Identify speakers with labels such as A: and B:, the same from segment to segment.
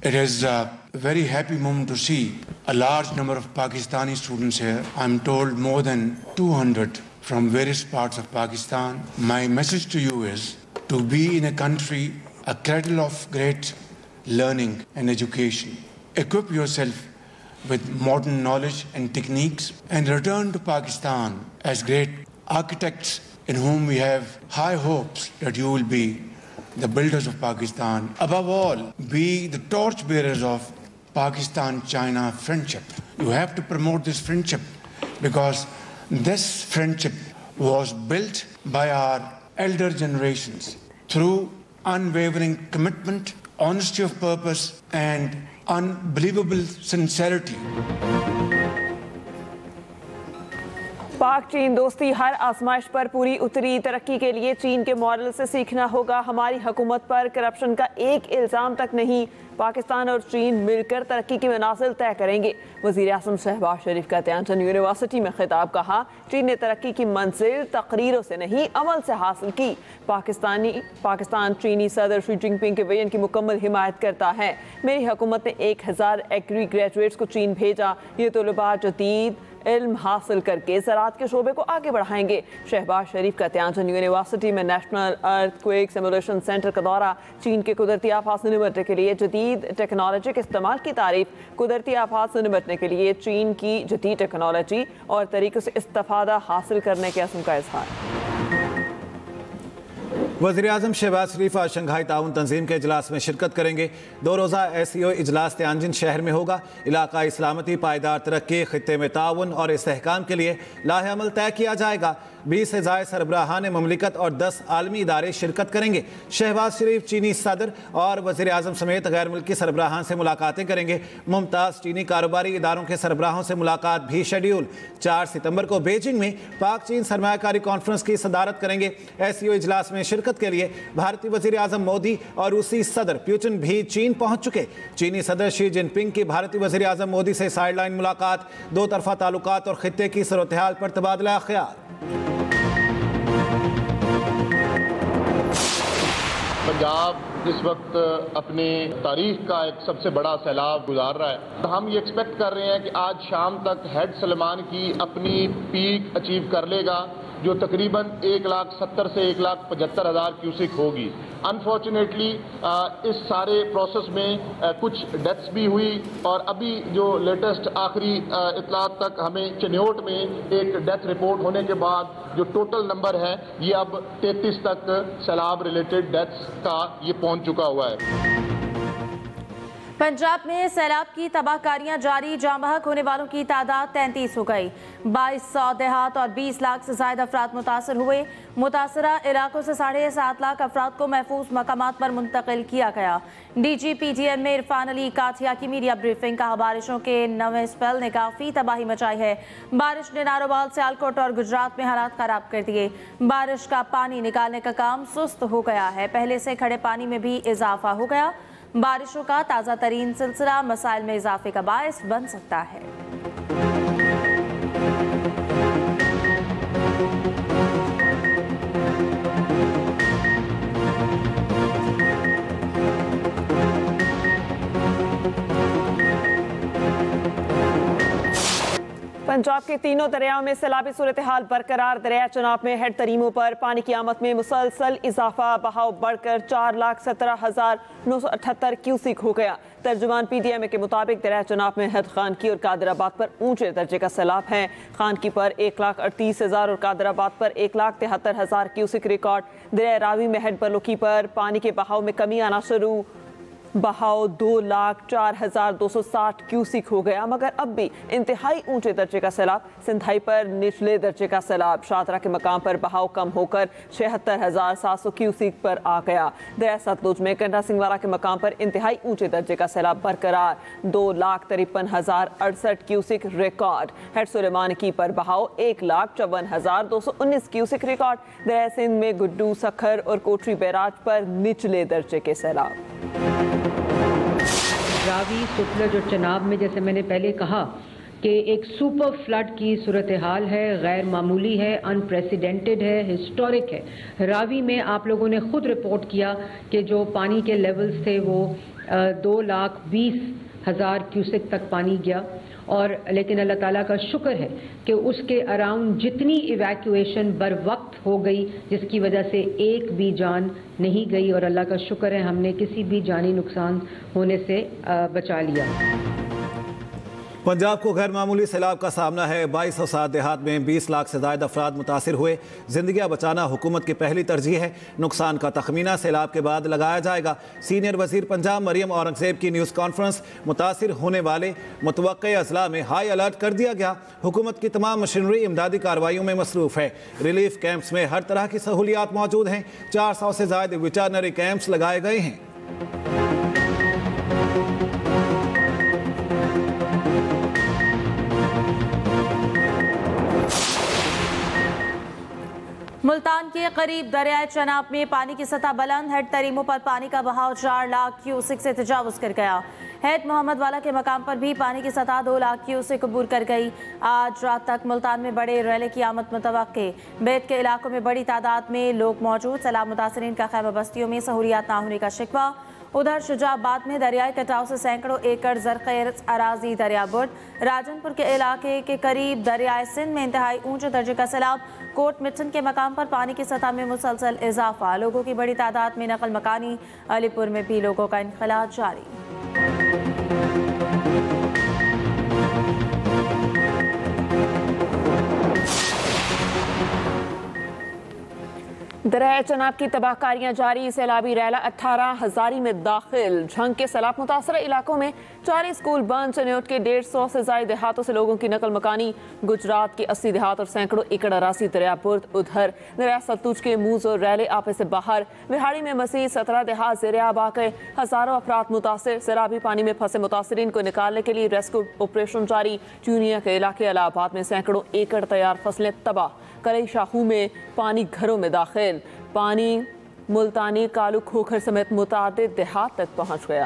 A: It is a very happy moment to see a large number of Pakistani students here. I'm told more than 200 from various parts of Pakistan. My message to you is to be in a country, a cradle of great learning and education. Equip yourself with modern knowledge and techniques and return to Pakistan as great architects in whom we have high hopes that you will be the builders of Pakistan. Above all, be the torch bearers of Pakistan-China friendship. You have to promote this friendship because this friendship was built by our elder generations through unwavering commitment, honesty of purpose, and unbelievable sincerity.
B: पाक चीन दोस्ती हर आजमाइश पर पूरी उतरी। तरक्की के लिए चीन के मॉडल से सीखना होगा। हमारी हुकूमत पर करप्शन का एक इल्ज़ाम तक नहीं। पाकिस्तान और चीन मिलकर तरक्की की मनाजिल तय करेंगे। वज़ीर आज़म शहबाज शरीफ का त्यानचंद यूनिवर्सिटी में खिताब। कहा, चीन ने तरक्की की मंजिल तकरीरों से नहीं अमल से हासिल की। पाकिस्तान चीनी सदर शी जिनपिंग के विजन की मुकम्मल हिमायत करता है। मेरी हुकूमत ने 1000 एग्री ग्रेजुएट्स को चीन भेजा। ये तलबा जदीद इल्म हासिल करके ज़राअत के शोबे को आगे बढ़ाएंगे। शहबाज शरीफ का त्यानचंद यूनिवर्सिटी में नेशनल अर्थक्वेक सिमुलेशन सेंटर का दौरा। चीन के कुदरती आफात से निपटने के लिए जदीद टेक्नोलॉजी के इस्तेमाल की तारीफ। कुदरती आफात से निपटने के लिए चीन की जदीद टेक्नोलॉजी और तरीक़ों से इस्तिफ़ादा हासिल करने के अज़्म का इज़हार।
C: वज़ीर आज़म शहबाज शरीफ आज शंघाई ताउन तंजीम के इजलास में शिरकत करेंगे। 2 रोज़ा SCO इजलास त्यानजिन शहर में होगा। इलाकाई सलामती, पायदार तरक्की, खित्ते में ताउन और इस्तेहकाम के लिए लाहे अमल तय किया जाएगा। 20 से ज़ायद सरबराहान ममलिकत और 10 आलमी इदारे शिरकत करेंगे। शहबाज शरीफ चीनी सदर और वज़ीर आज़म समेत गैर मुल्की सरबराहान से मुलाकातें करेंगे। मुमताज़ चीनी कारोबारी इदारों के सरबराहों से मुलाकात भी शेड्यूल। 4 सितंबर को बीजिंग में पाक चीन सरमायाकारी कॉन्फ्रेंस की सदारत करेंगे। SCO इजलास में शिरकत के लिए भारतीय वज़ीर आज़म मोदी और रूसी सदर पुतिन भी चीन पहुँच चुके। चीनी सदर शी जिनपिंग की भारतीय वज़ीर आज़म मोदी से साइडलाइन मुलाकात। 2 तरफ़ा ताल्लुकात और खित्ते की सूरत-ए-हाल पर तबादला ख्याल।
D: पंजाब इस वक्त अपनी तारीख का एक सबसे बड़ा सैलाब गुजार रहा है। तो हम ये एक्सपेक्ट कर रहे हैं कि आज शाम तक हेड सलमान की अपनी पीक अचीव कर लेगा, जो तकरीबन 1,70,000 से 1,75,000 क्यूसिक होगी। अनफॉर्चुनेटली इस सारे प्रोसेस में कुछ डेथ्स भी हुई और अभी जो लेटेस्ट आखिरी इतलात तक हमें चिन्योट में एक डेथ रिपोर्ट होने के बाद जो टोटल नंबर है ये अब 33 तक सैलाब रिलेटेड डेथ्स का ये पहुंच चुका हुआ है।
E: पंजाब में सैलाब की तबाहकारियां जारी। जाँ बहक होने वालों की तादाद 33 हो गई। 2200 देहात और 20 लाख से ज्यादा अफराद मुतासर हुए। मुतासरा इलाकों से 7.5 लाख अफराद को महफूज मकामात पर मुंतकिल किया गया। DGPDM में इरफान अली काथिया की मीडिया ब्रीफिंग। कहा, बारिशों के नवे स्पेल ने काफ़ी तबाही मचाई है। बारिश ने नारोवाल, सियालकोट और गुजरात में हालात खराब कर दिए। बारिश का पानी निकालने का काम सुस्त हो गया है। पहले से खड़े पानी में भी इजाफा हो गया। बारिशों का ताज़ा तरीन सिलसिला मसाइल में इजाफे का बायस बन सकता है।
B: पंजाब के तीनों दरियाओं में सैलाबी सूरत हाल बरकरार। दरिया चनाब में हेड तरीमों पर पानी की आमद में मुसलसल इजाफा। बहाव बढ़कर 4,17,978 क्यूसिक हो गया। तर्जुमान PDMA के मुताबिक दरिया चनाब में हेड खानकी और कादराबाद पर ऊंचे दर्जे का सैलाब है। खानकी पर 1,38,000 और कादराबाद पर 1,73,000 क्यूसिक रिकॉर्ड। दरिया रावी में हेड बलोकी पर पानी के बहाव में कमी आना शुरू। बहाव 2,04,260 क्यूसिक हो गया, मगर अब भी इंतहाई ऊंचे दर्जे का सैलाब। सिंधाई पर निचले दर्जे का सैलाब। शादरा के मकाम पर बहाव कम होकर 76,700 क्यूसिक पर आ गया। दरिया सतलुज में कंडा सिंगवारा के मकाम पर इंतहाई ऊंचे दर्जे का सैलाब बरकरार। 2,53,068 क्यूसिक रिकॉर्ड। हेड सुलेमानकी पर बहाव 1,54,219 क्यूसिक रिकॉर्ड। दरिया सिंध में गुड्डू, सखर और कोटरी बैराज पर निचले दर्जे के सैलाब।
F: रावी, सतलुज और चनाब में जैसे मैंने पहले कहा कि एक सुपर फ्लड की सूरत हाल है, गैर मामूली है, अनप्रेसिडेंटेड है, हिस्टोरिक है। रावी में आप लोगों ने खुद रिपोर्ट किया कि जो पानी के लेवल्स थे वो 2,20,000 क्यूसेक तक पानी गया, और लेकिन अल्लाह ताला का शुक्र है कि उसके अराउंड जितनी इवैक्यूएशन बर वक्त हो गई, जिसकी वजह से एक भी जान नहीं गई, और अल्लाह का शुक्र है हमने किसी भी जानी नुकसान होने से बचा लिया।
C: पंजाब को गैर मामूली सैलाब का सामना है। 2207 देहात में 20 लाख से ज़ायद अफराद मुतासिर हुए। जिंदगियां बचाना हुकूमत की पहली तरजीह है। नुकसान का तखमीना सैलाब के बाद लगाया जाएगा। सीनियर वजीर पंजाब मरियम औरंगजेब की न्यूज़ कॉन्फ्रेंस। मुतासिर होने वाले मुतवक्के अजला में हाई अलर्ट कर दिया गया। हुकूमत की तमाम मशीनरी इमदादी कार्रवाइयों में मसरूफ़ है। रिलीफ कैंप्स में हर तरह की सहूलियात मौजूद हैं। 400 से ज़ायद वेटरनरी कैंप्स लगाए गए हैं।
E: मुल्तान के करीब दरियाए चनाब में पानी की सतह बुलंद। हेड तरीमों पर पानी का बहाव 4 लाख क्यूसेक से तजावुज कर गया। हेड मोहम्मद वाला के मकाम पर भी पानी की सतह 2 लाख क्यूसेक अबूर कर गई। आज रात तक मुल्तान में बड़े रैले की आमद मुतवक्के। बेट के इलाकों में बड़ी तादाद में लोग मौजूद। सैलाब मुतासरीन का खैबर बस्तियों में सहूलियात ना होने का शिकवा। उधर शुजाबाद में दरियाई कटाव से सैकड़ों एकड़ ज़रख़ैर अराजी दरियाबुर्द। राजनपुर के इलाके के करीब दरियाए सिंध में इंतहाई ऊंचे दर्जे का सैलाब। कोट मिटन के मकाम पर पानी की सतह में मुसलसल इजाफा। लोगों की बड़ी तादाद में नकल मकानी। अलीपुर में भी लोगों का इनखला जारी।
B: दरियाए चनाब की तबाहकारियां जारी। सैलाबी रैला 18 हजारी में दाखिल। झंग के सैलाब मुतासर इलाकों में 40 स्कूल बंद। चन्योट के 150 से ज्यादा देहातों से लोगों की नकल मकानी। गुजरात के 80 देहात और सैकड़ों एकड़ अरासी दरियाबुर्द। उधर दरिया सतलुज के मूज और रैले आपे से बाहर। विहाड़ी में मसीह 17 देहात ज़ेर-ए-आब आ गए। हजारों अफराद मुतासर। सैलाबी पानी में फंसे मुतासरीन को निकालने के लिए रेस्क्यू ऑपरेशन जारी। चूनिया के इलाके इलाहाबाद में सैकड़ों एकड़ तैयार फसलें तबाह। कलई शाहू में पानी घरों में दाखिल। पानी मुल्तानी, कालू, खोखर समेत मुतादिद देहात तक पहुंच गया।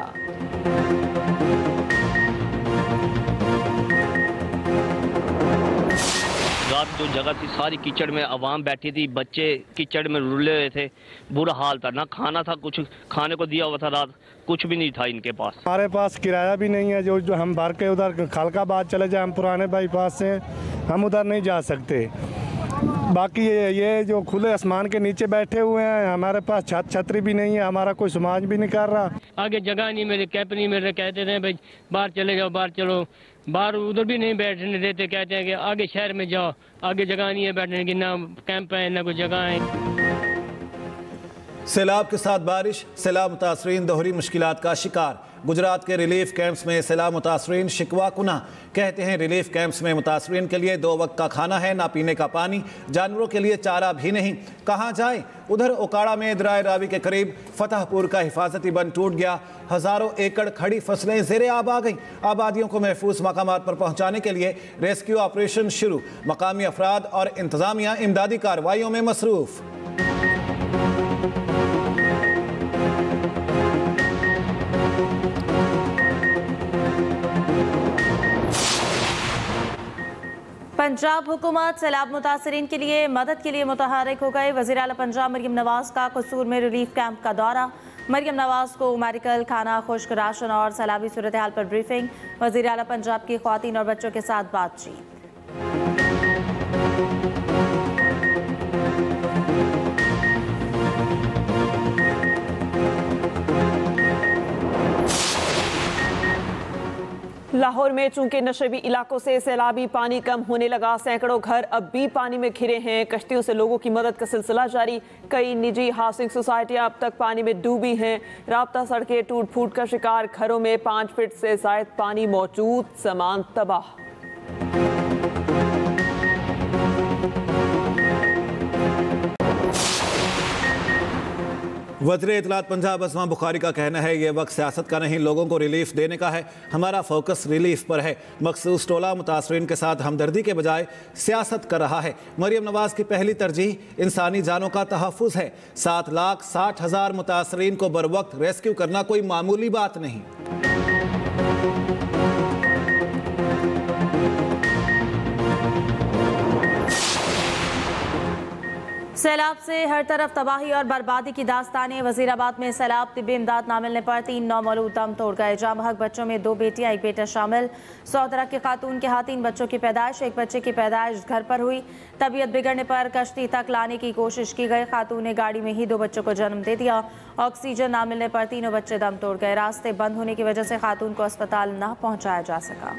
G: रात जो जगह थी सारी कीचड़ में आवाम बैठी थी, बच्चे कीचड़ में रुले हुए थे। बुरा हाल था, ना खाना था, कुछ खाने को दिया हुआ था, रात कुछ भी नहीं था इनके पास।
H: हमारे पास किराया भी नहीं है। जो हम भर के उधर खालकाबाद चले जाए, हम पुराने बाईपास से हम उधर नहीं जा सकते। बाकी ये जो खुले आसमान के नीचे बैठे हुए हैं, हमारे पास छतरी भी नहीं है, हमारा कोई समाज भी नहीं कर रहा।
I: आगे जगह नहीं मेरे, कैप नहीं मेरे, कहते थे भाई बाहर चले जाओ, बाहर चलो, बाहर उधर भी नहीं बैठने देते। कहते हैं कि आगे शहर में जाओ, आगे जगह नहीं है बैठने की, ना कैंप है ना कोई जगह है।
C: सैलाब के साथ बारिश। सैलाब मुतासरीन दोहरी मुश्किलात का शिकार। गुजरात के रिलीफ कैंप्स में सैलाब मुतासरीन शिकवा कुना। कहते हैं रिलीफ कैंप्स में मुतासरीन के लिए 2 वक्त का खाना है, ना पीने का पानी, जानवरों के लिए चारा भी नहीं। कहाँ जाएं? उधर ओकाड़ा में दरियाए रावी के करीब फतहपुर का हिफाजती बंद टूट गया। हजारों एकड़ खड़ी फसलें ज़ेर-ए-आब आ गईं। आबादियों को महफूज मकामात पर पहुँचाने के लिए रेस्क्यू ऑपरेशन शुरू। मकामी अफराद और इंतजामिया इमदादी कार्रवाइयों में मसरूफ़।
E: पंजाब हुकूमत सैलाब मुतासरीन के लिए मदद के लिए मुतहरिक हो गए। वज़ीर आला पंजाब मरियम नवाज़ का कसूर में रिलीफ कैंप का दौरा। मरियम नवाज़ को मेडिकल, खाना, खुश्क राशन और सैलाबी सूरत हाल पर ब्रीफिंग। वज़ीर आला पंजाब की ख्वातीन और बच्चों के साथ बातचीत।
B: लाहौर में चूंकि नशेबी इलाकों से सैलाबी पानी कम होने लगा, सैकड़ों घर अब भी पानी में घिरे हैं। कश्तियों से लोगों की मदद का सिलसिला जारी। कई निजी हाउसिंग सोसाइटियां अब तक पानी में डूबी हैं। राब्ता सड़कें टूट फूट का शिकार। घरों में 5 फीट से ज़ायद पानी मौजूद। सामान तबाह।
C: वज़ीर इत्तलात पंजाब अस्मा बुखारी का कहना है ये वक्त सियासत का नहीं, लोगों को रिलीफ देने का है। हमारा फोकस रिलीफ पर है। मखसूस टोला मुतासरीन के साथ हमदर्दी के बजाय सियासत कर रहा है। मरियम नवाज़ की पहली तरजीह इंसानी जानों का तहफ़्फ़ुज़ है। 7,60,000 मुतासरीन को बर वक्त रेस्क्यू करना कोई मामूली बात नहीं।
E: सैलाब से हर तरफ तबाही और बर्बादी की दास्तानें। वजीराबाद में सैलाब तिब्बी इमदाद ना मिलने पर 3 नौमौलूद दम तोड़ गए। जामहक बच्चों में 2 बेटियां 1 बेटा शामिल। सौदरा की खातून के हाथ 3 बच्चों की पैदाइश। 1 बच्चे की पैदाइश घर पर हुई। तबीयत बिगड़ने पर कश्ती तक लाने की कोशिश की गई। खातून ने गाड़ी में ही 2 बच्चों को जन्म दे दिया। ऑक्सीजन ना मिलने पर तीनों बच्चे दम तोड़ गए। रास्ते बंद होने की वजह से खातून को अस्पताल न पहुंचाया जा सका।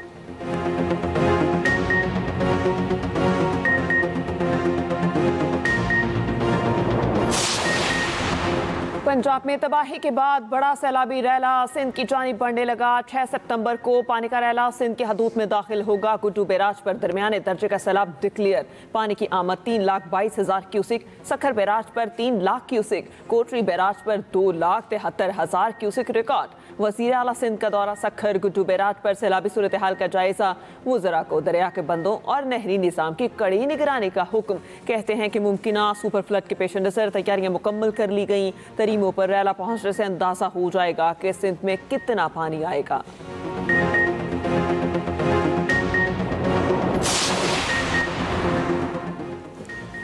B: पंजाब में तबाही के बाद बड़ा सैलाबी रैला सिंध की जानिब बढ़ने लगा। 6 सितंबर को पानी का रैला सिंध की हदूद में दाखिल होगा। गुड्डू बैराज पर दरमियाने दर्जे का सैलाब डिक्लेयर। पानी की आमद 3,22,000 क्यूसिक। सखर बैराज पर 3 लाख क्यूसिक। कोटरी बैराज पर 2,73,000 क्यूसिक रिकॉर्ड। वज़ीर आला सिंध का दौरा सखर। गुड्डू बैराज पर सैलाबी सूरत हाल का जायजा। वज़रा को दरिया के बंदों और नहरी निज़ाम की कड़ी निगरानी का हुक्म। कहते हैं कि मुमकिना सुपर फ्लड के पेश नज़र तैयारियां मुकम्मल कर ली गई। तरीमों पर रैला पहुंचने से अंदाजा हो जाएगा कि सिंध में कितना पानी आएगा।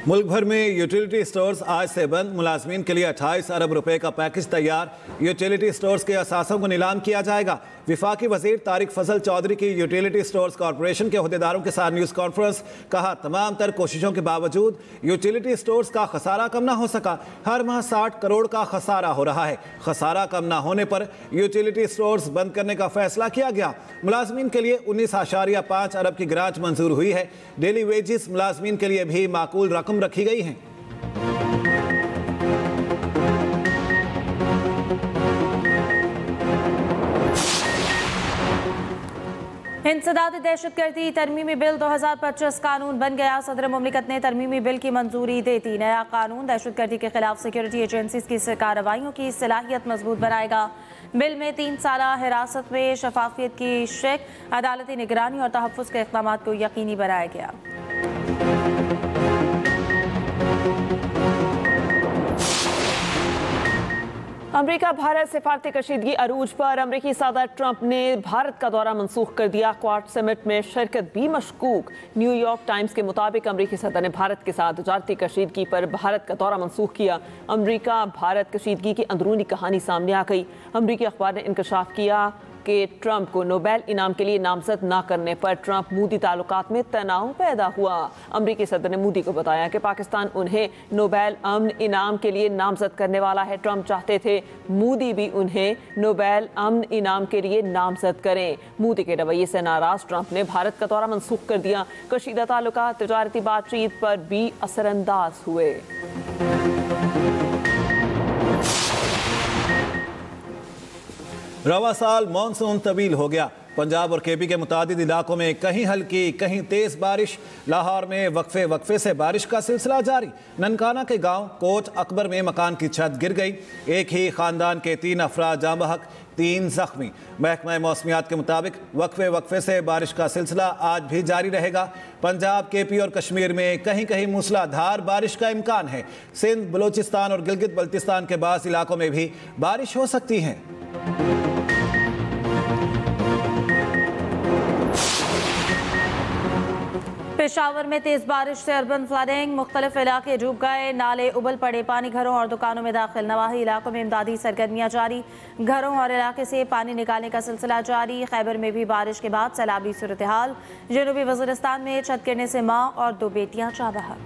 C: मुल्क भर में यूटिलिटी स्टोर्स आज से बंद। मुलाजमीन के लिए 28 अरब रुपए का पैकेज तैयार। यूटिलिटी स्टोर्स के असासों को नीलाम किया जाएगा। विफाकी वजीर तारिक फजल चौधरी की यूटिलिटी स्टोर्स कॉरपोरेशन के अहदेदारों के साथ न्यूज़ कॉन्फ्रेंस। कहा, तमाम तर कोशिशों के बावजूद यूटिलिटी स्टोर्स का खसारा कम ना हो सका। हर माह 60 करोड़ का खसारा हो रहा है। खसारा कम ना होने पर यूटिलिटी स्टोर्स बंद करने का फैसला किया गया। मुलाजमीन के लिए 19.5 अरब की ग्रांट मंजूर हुई है। डेली वेजेस मुलाजमीन के लिए भी माकूल रकम रखी गई है।
E: इंसदाद दहशतगर्दी तरमीमी बिल 2025 कानून बन गया। सदर मुमलिकत ने तरमीमी बिल की मंजूरी दे दी। नया कानून दहशतगर्दी के खिलाफ सिक्योरिटी एजेंसीज की कार्रवाइयों की सलाहियत मजबूत बनाएगा। बिल में 3 साला हिरासत में शफाफियत की शेक, अदालती निगरानी और तहफ़्फ़ुज़ के इक़दाम को यकीनी बनाया गया।
B: अमरीका भारत सिफारती कशीदगी अरूज पर। अमरीकी सदर ट्रंप ने भारत का दौरा मनसूख कर दिया। क्वाड समिट में शिरकत भी मशकूक। न्यूयॉर्क टाइम्स के मुताबिक अमरीकी सदर ने भारत के साथ तजारती कशीदगी पर भारत का दौरा मनसूख किया। अमरीका भारत कशीदगी की अंदरूनी कहानी सामने आ गई। अमरीकी अखबार ने इंकशाफ किया कि ट्रंप को नोबेल इनाम के लिए नामजद न करने पर ट्रंप मूदी ताल्लुकात में तनाव पैदा हुआ। अमरीकी सदर ने मूदी को बताया कि पाकिस्तान उन्हें नोबेल अमन इनाम के लिए नामजद करने वाला है। ट्रंप चाहते थे मूदी भी उन्हें नोबेल अमन इनाम के लिए नामजद करें। मूदी के रवैये से नाराज ट्रंप ने भारत का दौरा मनसूख कर दिया। कशीदा ताल्लुकात तजारती बातचीत पर भी असरअंदाज हुए।
C: रवा साल मानसून तवील हो गया। पंजाब और केपी के मुतादिद इलाकों में कहीं हल्की कहीं तेज बारिश। लाहौर में वक्फे वक्फे से बारिश का सिलसिला जारी। ननकाना के गांव कोट अकबर में मकान की छत गिर गई। एक ही खानदान के 3 अफराद जाँ बहक, 3 जख्मी। महकमा मौसमियात के मुताबिक वक्फे वक्फे से बारिश का सिलसिला आज भी जारी रहेगा। पंजाब, केपी और कश्मीर में कहीं कहीं मूसलाधार बारिश का इम्कान है। सिंध, बलूचिस्तान और गिलगित बल्तिस्तान के बाज़ इलाकों में भी बारिश हो सकती है।
E: पेशावर में तेज बारिश से अर्बन फ्लडिंग। मुख्तलिफ इलाके डूब गए। नाले उबल पड़े। पानी घरों और दुकानों में दाखिल। नवाही इलाकों में इमदादी सरगर्मियां जारी। घरों और इलाके से पानी निकालने का सिलसिला जारी। खैबर में भी बारिश के बाद सैलाबी सूरत हाल। जनूबी वज़ीरिस्तान में छत गिरने से माँ और 2 बेटियां जाँ बहक।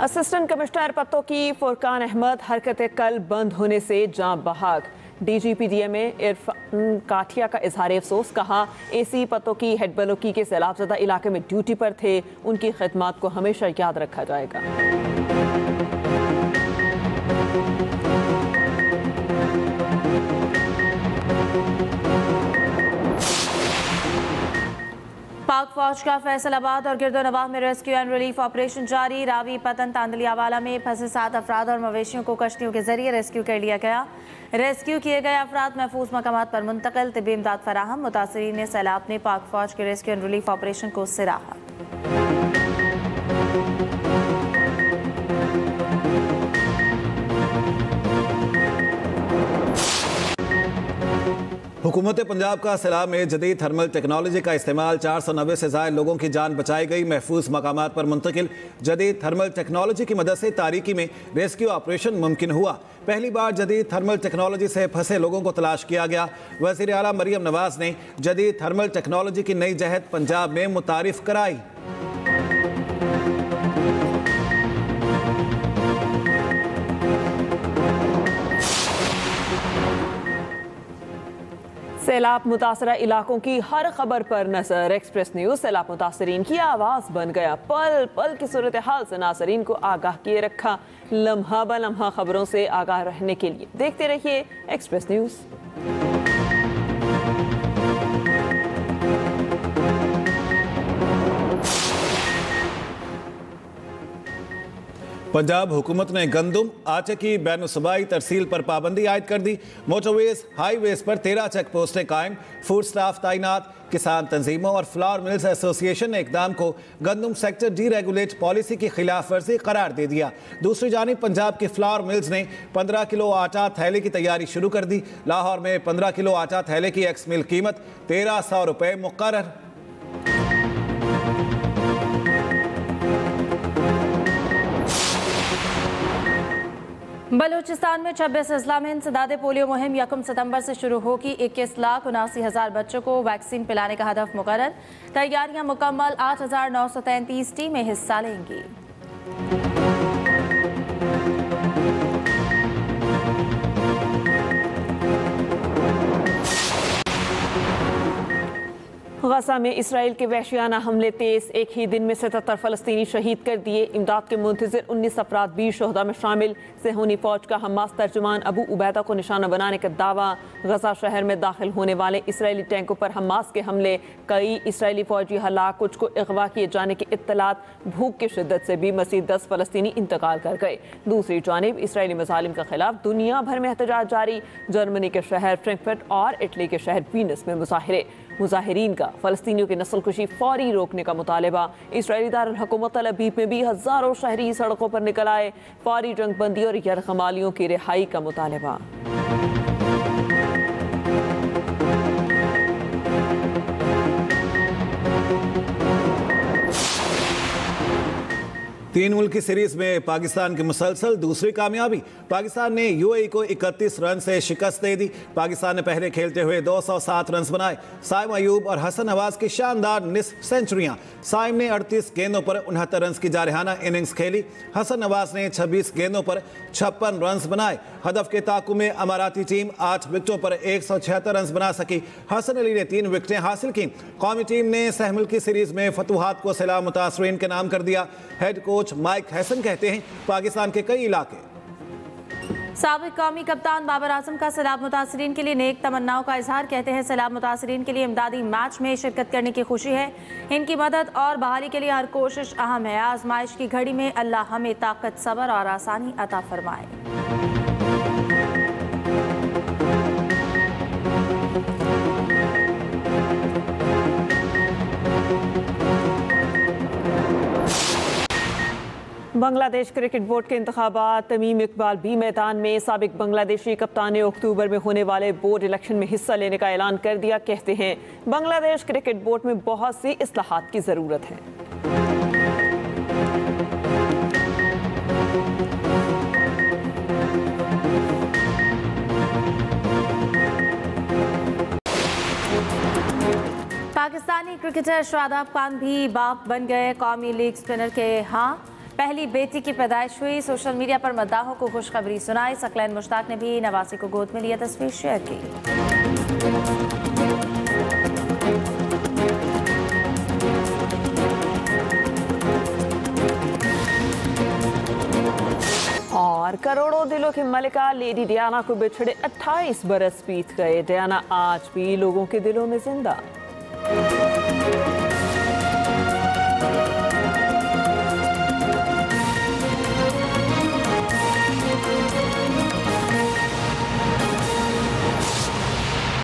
B: असिस्टेंट कमिश्नर पत्तों की फुरकान अहमद हरकत कल बंद होने से जाँ बहक। डीजीपी डीएमए इरफान काठिया का इजहार अफसोस। कहा, एसी पत्तों की हेड बलोकी के सैलाबज़दा इलाके में ड्यूटी पर थे। उनकी खिदमत को हमेशा याद रखा जाएगा।
E: पाक फौज का फैसलाबाद और गिरदोनवाह में रेस्क्यू एंड रिलीफ ऑपरेशन जारी। रावी पतन तांदलियावाला में फंसे 7 अफराद और मवेशियों को कश्तियों के जरिए रेस्क्यू कर लिया गया। रेस्क्यू किए गए अफराद महफूज मकामात पर मुंतकिल। तिब्बी इमदाद फराहम। मुतासरीन सैलाब ने पाक फौज के रेस्क्यू एंड रिलीफ ऑपरेशन को सराहा।
C: हुकूमत पंजाब का सैलाब में जदीद थर्मल टेक्नोलॉजी का इस्तेमाल 490 से ज़ायद लोगों की जान बचाई गई। महफूज मकामात पर मुंतकिल जदीद थर्मल टेक्नोलॉजी की मदद से तारीकी में रेस्क्यू ऑपरेशन मुमकिन हुआ। पहली बार जदीद थर्मल टेक्नोलॉजी से फंसे लोगों को तलाश किया गया। वज़ीर आला मरियम नवाज ने जदीद थर्मल टेक्नोलॉजी की नई जहद पंजाब में मुतारिफ कराई।
B: सैलाब मुतासरा इलाकों की हर खबर पर नजर। एक्सप्रेस न्यूज सैलाब मुतासरीन की आवाज़ बन गया। पल पल की सूरत हाल से नासरीन को आगाह किए रखा। लम्हा ब लम्हा खबरों से आगाह रहने के लिए देखते रहिए एक्सप्रेस न्यूज।
C: पंजाब हुकूमत ने गंदम आटे की बैनुसूबाई तरसील पर पाबंदी आयद कर दी। मोटरवेज हाईवेज पर 13 चेक पोस्टें कायम, फूड स्टाफ तैनात। किसान तंजीमों और फ्लावर मिल्स एसोसिएशन ने इकदाम को गंदम सेक्टर डीरेगुलेट पॉलिसी की खिलाफ वर्जी करार दे दिया। दूसरी जानिब पंजाब के फ्लावर मिल्स ने 15 किलो आटा थैले की तैयारी शुरू कर दी। लाहौर में 15 किलो आटा थैले की एक्स मिल कीमत 1300 रुपये मुकर्रर।
E: बलूचिस्तान में 26 अजला में इंसदाद पोलियो मुहिम 1 सितंबर से शुरू होगी। 21,79,000 बच्चों को वैक्सीन पिलाने का हदफ मुकर्रर। तैयारियां मुकम्मल। 8,933 टीमें हिस्सा लेंगी।
B: गजा में इसराइल के वहशियाना हमले तेज। एक ही दिन में 77 फलस्तीनी शहीद कर दिए। इमदाद के मुंतज़िर 19 अफराद भी शोहदा में शामिल। सेहूनी फौज का हमास तर्जुमान अबू उबैदा को निशाना बनाने का दावा। गजा शहर में दाखिल होने वाले इसराइली टैंकों पर हमास के हमले। कई इसराइली फौजी हलाक, कुछ को अगवा किए जाने की इत्तलात। भूख की शिद्दत से भी मज़ीद 10 फलस्तीनी इंतकाल कर गए। दूसरी जानिब इसराइली मज़ालिम के खिलाफ दुनिया भर में एहतजाज जारी। जर्मनी के शहर फ्रैंकफर्ट और इटली के शहर वीनस में मुजाहिरे। मुजाहिरीन का फ़लस्तीनियों की नस्लकुशी फौरी रोकने का मुतालबा। इसराइली दारुल हुकूमत तल अबीब में भी हज़ारों शहरी सड़कों पर निकल आए। फौरी जंगबंदी और यरगमालियों की रिहाई का मुतालबा।
C: तीन मुल्क की सीरीज में पाकिस्तान की मुसलसल दूसरी कामयाबी। पाकिस्तान ने यूएई को 31 रन से शिकस्त दे दी। पाकिस्तान ने पहले खेलते हुए 207 रन बनाए। साइम अयूब और हसन नवाज की शानदार निस्फ सेंचुरियां। साइम ने 38 गेंदों पर 69 रन की जारहाना इनिंग्स खेली। हसन नवाज ने 26 गेंदों पर 56 रन बनाए। हदफ के ताकु में अमाराती टीम 8 विकेटों पर 176 रन बना सकी। हसन अली ने 3 विकेटें हासिल की। कौमी टीम ने सहमुल की सीरीज में फतूहात को सैलाब मुतासरीन के नाम कर दिया। हेड कोच माइक हैसन कहते हैं पाकिस्तान के कई इलाके।
E: साबिक कौमी कप्तान बाबर आजम का सैलाब मुतासरीन के लिए नेक तमन्नाओं का इजहार। कहते हैं सैलाब मुतासरीन के लिए इमदादी मैच में शिरकत करने की खुशी है। इनकी मदद और बहाली के लिए हर कोशिश अहम है। आजमाइश की घड़ी में अल्लाह हमें ताकत, सब्र और आसानी अता फरमाए।
B: बांग्लादेश क्रिकेट बोर्ड के इंतखाबात। तमीम इकबाल भी मैदान में। साबिक बांग्लादेशी कप्तान ने अक्टूबर में होने वाले बोर्ड इलेक्शन में हिस्सा लेने का ऐलान कर दिया। कहते हैं बांग्लादेश क्रिकेट बोर्ड में बहुत सी इस्लाहात की ज़रूरत है।
E: पाकिस्तानी क्रिकेटर शादाब खान भी बाप बन गए। कौमी लीग स्पिनर के पहली बेटी की पैदाइश हुई। सोशल मीडिया पर मद्दाहों को खुशखबरी सुनाई। सकलैन मुश्ताक ने भी नवासी को गोद में लिया तस्वीर शेयर की।
B: और करोड़ों दिलों की मलिका लेडी डियाना को बिछड़े 28 बरस बीत गए। डियाना आज भी लोगों के दिलों में जिंदा।